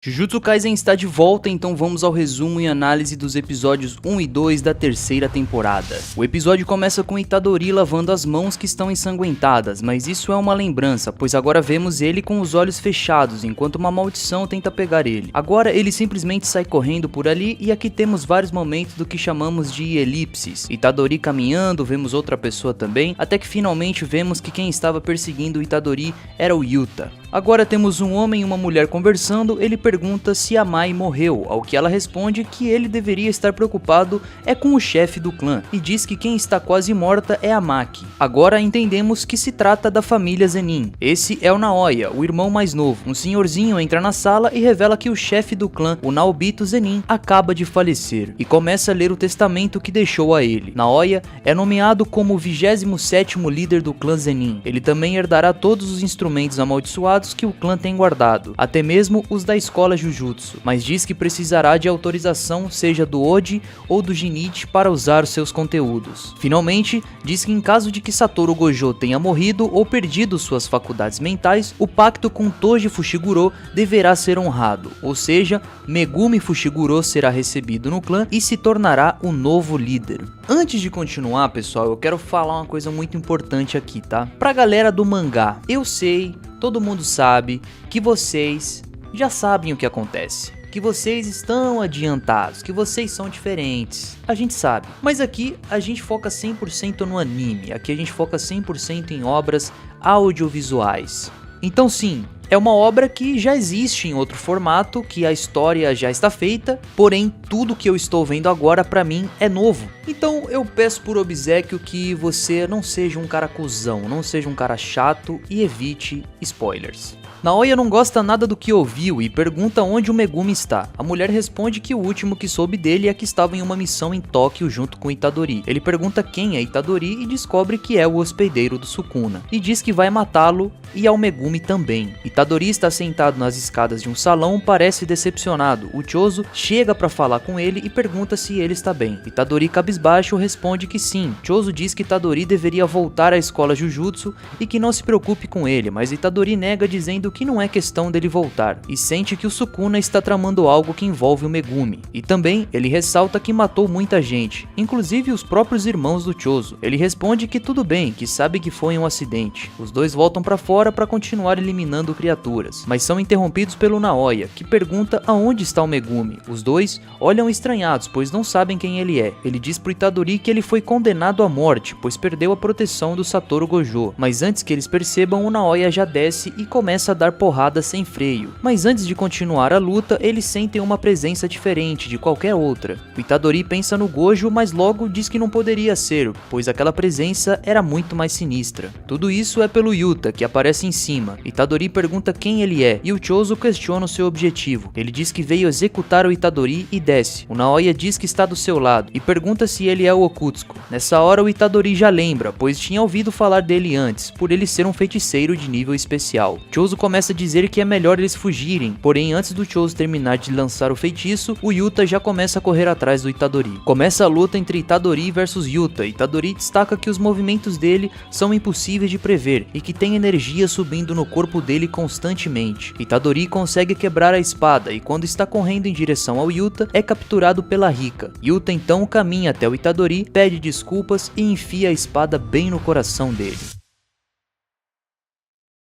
Jujutsu Kaisen está de volta, então vamos ao resumo e análise dos episódios 1 e 2 da terceira temporada. O episódio começa com Itadori lavando as mãos que estão ensanguentadas, mas isso é uma lembrança, pois agora vemos ele com os olhos fechados enquanto uma maldição tenta pegar ele. Agora ele simplesmente sai correndo por ali e aqui temos vários momentos do que chamamos de elipses. Itadori caminhando, vemos outra pessoa também, até que finalmente vemos que quem estava perseguindo o Itadori era o Yuta. Agora temos um homem e uma mulher conversando, ele pergunta se a Mai morreu, ao que ela responde que ele deveria estar preocupado é com o chefe do clã, e diz que quem está quase morta é a Maki. Agora entendemos que se trata da família Zenin. Esse é o Naoya, o irmão mais novo. Um senhorzinho entra na sala e revela que o chefe do clã, o Naobito Zenin, acaba de falecer, e começa a ler o testamento que deixou a ele. Naoya é nomeado como o 27º líder do clã Zenin. Ele também herdará todos os instrumentos amaldiçoados que o clã tem guardado, até mesmo os da escola Jujutsu, mas diz que precisará de autorização, seja do Oji ou do Jinichi, para usar seus conteúdos. Finalmente, diz que em caso de que Satoru Gojo tenha morrido ou perdido suas faculdades mentais, o pacto com Toji Fushiguro deverá ser honrado, ou seja, Megumi Fushiguro será recebido no clã e se tornará o novo líder. Antes de continuar, pessoal, eu quero falar uma coisa muito importante aqui, tá? Pra galera do mangá, eu sei, todo mundo sabe que vocês já sabem o que acontece, que vocês estão adiantados, que vocês são diferentes, a gente sabe. Mas aqui a gente foca 100% no anime, aqui a gente foca 100% em obras audiovisuais. Então sim, é uma obra que já existe em outro formato, que a história já está feita, porém tudo que eu estou vendo agora pra mim é novo. Então eu peço por obséquio que você não seja um cara cuzão, não seja um cara chato e evite spoilers. Naoya não gosta nada do que ouviu e pergunta onde o Megumi está. A mulher responde que o último que soube dele é que estava em uma missão em Tóquio junto com Itadori. Ele pergunta quem é Itadori e descobre que é o hospedeiro do Sukuna, e diz que vai matá-lo e ao Megumi também. Itadori está sentado nas escadas de um salão, parece decepcionado. O Chozo chega para falar com ele e pergunta se ele está bem. Itadori cabisbaixo responde que sim. Chozo diz que Itadori deveria voltar à escola Jujutsu e que não se preocupe com ele, mas Itadori nega dizendo que não é questão dele voltar, e sente que o Sukuna está tramando algo que envolve o Megumi. E também ele ressalta que matou muita gente, inclusive os próprios irmãos do Chozo. Ele responde que tudo bem, que sabe que foi um acidente. Os dois voltam para fora para continuar eliminando criaturas, mas são interrompidos pelo Naoya, que pergunta aonde está o Megumi. Os dois olham estranhados, pois não sabem quem ele é. Ele diz pro Itadori que ele foi condenado à morte, pois perdeu a proteção do Satoru Gojo, mas antes que eles percebam, o Naoya já desce e começa a dar porrada sem freio. Mas antes de continuar a luta, eles sentem uma presença diferente de qualquer outra. O Itadori pensa no Gojo, mas logo diz que não poderia ser, pois aquela presença era muito mais sinistra. Tudo isso é pelo Yuta, que aparece em cima. Itadori pergunta quem ele é, e o Chozo questiona o seu objetivo. Ele diz que veio executar o Itadori e desce. O Naoya diz que está do seu lado, e pergunta se ele é o Okutsuki. Nessa hora o Itadori já lembra, pois tinha ouvido falar dele antes, por ele ser um feiticeiro de nível especial. Chozo começa a dizer que é melhor eles fugirem, porém antes do Chozo terminar de lançar o feitiço, o Yuta já começa a correr atrás do Itadori. Começa a luta entre Itadori versus Yuta. Itadori destaca que os movimentos dele são impossíveis de prever e que tem energia subindo no corpo dele constantemente. Itadori consegue quebrar a espada e quando está correndo em direção ao Yuta, é capturado pela Rika. Yuta então caminha até o Itadori, pede desculpas e enfia a espada bem no coração dele.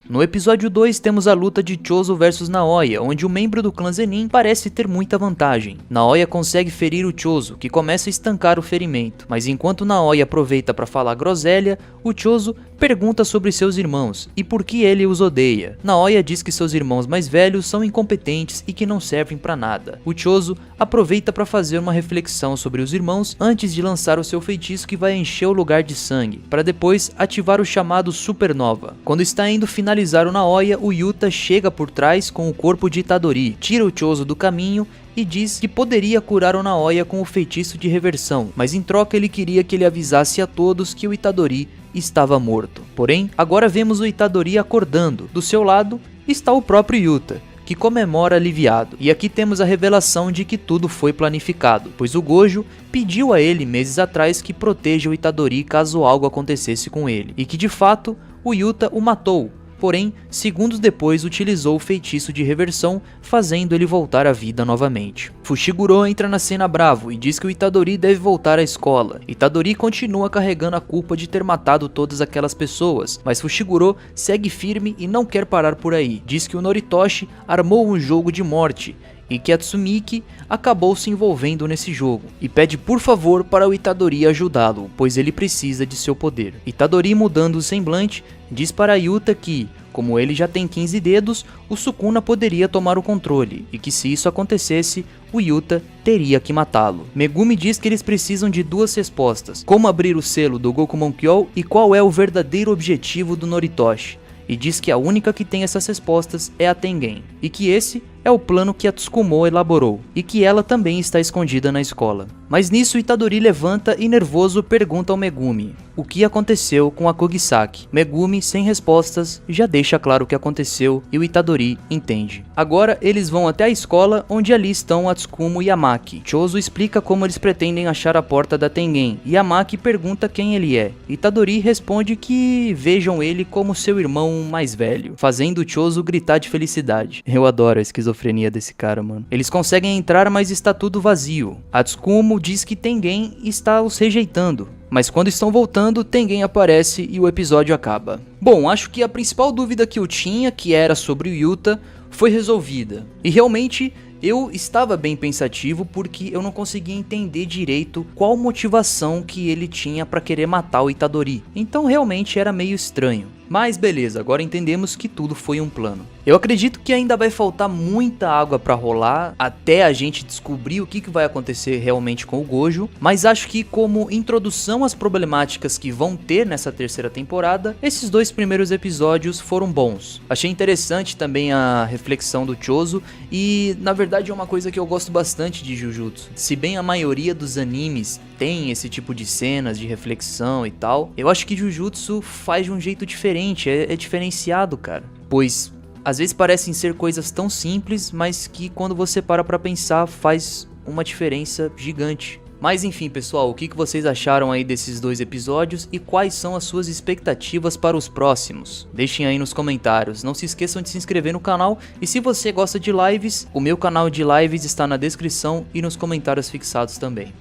No episódio 2 temos a luta de Chozo versus Naoya, onde o membro do clã Zenin parece ter muita vantagem. Naoya consegue ferir o Chozo, que começa a estancar o ferimento, mas enquanto Naoya aproveita para falar groselha, o Chozo pergunta sobre seus irmãos e por que ele os odeia. Naoya diz que seus irmãos mais velhos são incompetentes e que não servem para nada. O Chozo aproveita para fazer uma reflexão sobre os irmãos antes de lançar o seu feitiço que vai encher o lugar de sangue, para depois ativar o chamado Supernova. Quando está indo finalizar o Naoya, o Yuta chega por trás com o corpo de Itadori, tira o Chozo do caminho e diz que poderia curar o Naoya com o feitiço de reversão, mas em troca ele queria que ele avisasse a todos que o Itadori estava morto. Porém, agora vemos o Itadori acordando. Do seu lado está o próprio Yuta, que comemora aliviado. E aqui temos a revelação de que tudo foi planificado, pois o Gojo pediu a ele meses atrás que proteja o Itadori caso algo acontecesse com ele, e que de fato o Yuta o matou, porém, segundos depois utilizou o feitiço de reversão, fazendo ele voltar à vida novamente. Fushiguro entra na cena bravo e diz que o Itadori deve voltar à escola. Itadori continua carregando a culpa de ter matado todas aquelas pessoas, mas Fushiguro segue firme e não quer parar por aí. Diz que o Noritoshi armou um jogo de morte e que a Tsumiki acabou se envolvendo nesse jogo, e pede por favor para o Itadori ajudá-lo, pois ele precisa de seu poder. Itadori, mudando o semblante, diz para Yuta que, como ele já tem 15 dedos, o Sukuna poderia tomar o controle, e que se isso acontecesse, o Yuta teria que matá-lo. Megumi diz que eles precisam de duas respostas: como abrir o selo do Gokumon Kyo e qual é o verdadeiro objetivo do Noritoshi, e diz que a única que tem essas respostas é a Tengen, e que esse é o plano que a Tsukumo elaborou, e que ela também está escondida na escola. Mas nisso Itadori levanta e nervoso pergunta ao Megumi o que aconteceu com a Kugisaki. Megumi, sem respostas, já deixa claro o que aconteceu e o Itadori entende. Agora eles vão até a escola, onde ali estão a Tsukumo e a Maki. Chozo explica como eles pretendem achar a porta da Tengen, e a Maki pergunta quem ele é. Itadori responde que vejam ele como seu irmão mais velho, fazendo Chozo gritar de felicidade. Eu adoro a esquizofrenia desse cara, mano. Eles conseguem entrar, mas está tudo vazio. A Tsukumo diz que Tengen está os rejeitando, mas quando estão voltando, Tengen aparece e o episódio acaba. Bom, acho que a principal dúvida que eu tinha, que era sobre o Yuta, foi resolvida. E realmente eu estava bem pensativo porque eu não conseguia entender direito qual motivação que ele tinha para querer matar o Itadori. Então realmente era meio estranho. Mas beleza, agora entendemos que tudo foi um plano. Eu acredito que ainda vai faltar muita água pra rolar até a gente descobrir o que vai acontecer realmente com o Gojo, mas acho que como introdução às problemáticas que vão ter nessa terceira temporada, esses dois primeiros episódios foram bons. Achei interessante também a reflexão do Chozo e na verdade é uma coisa que eu gosto bastante de Jujutsu. Se bem a maioria dos animes tem esse tipo de cenas de reflexão e tal, eu acho que Jujutsu faz de um jeito diferente, é diferenciado, cara. Pois às vezes parecem ser coisas tão simples, mas que quando você para pra pensar faz uma diferença gigante. Mas enfim pessoal, o que vocês acharam aí desses dois episódios e quais são as suas expectativas para os próximos? Deixem aí nos comentários, não se esqueçam de se inscrever no canal e se você gosta de lives, o meu canal de lives está na descrição e nos comentários fixados também.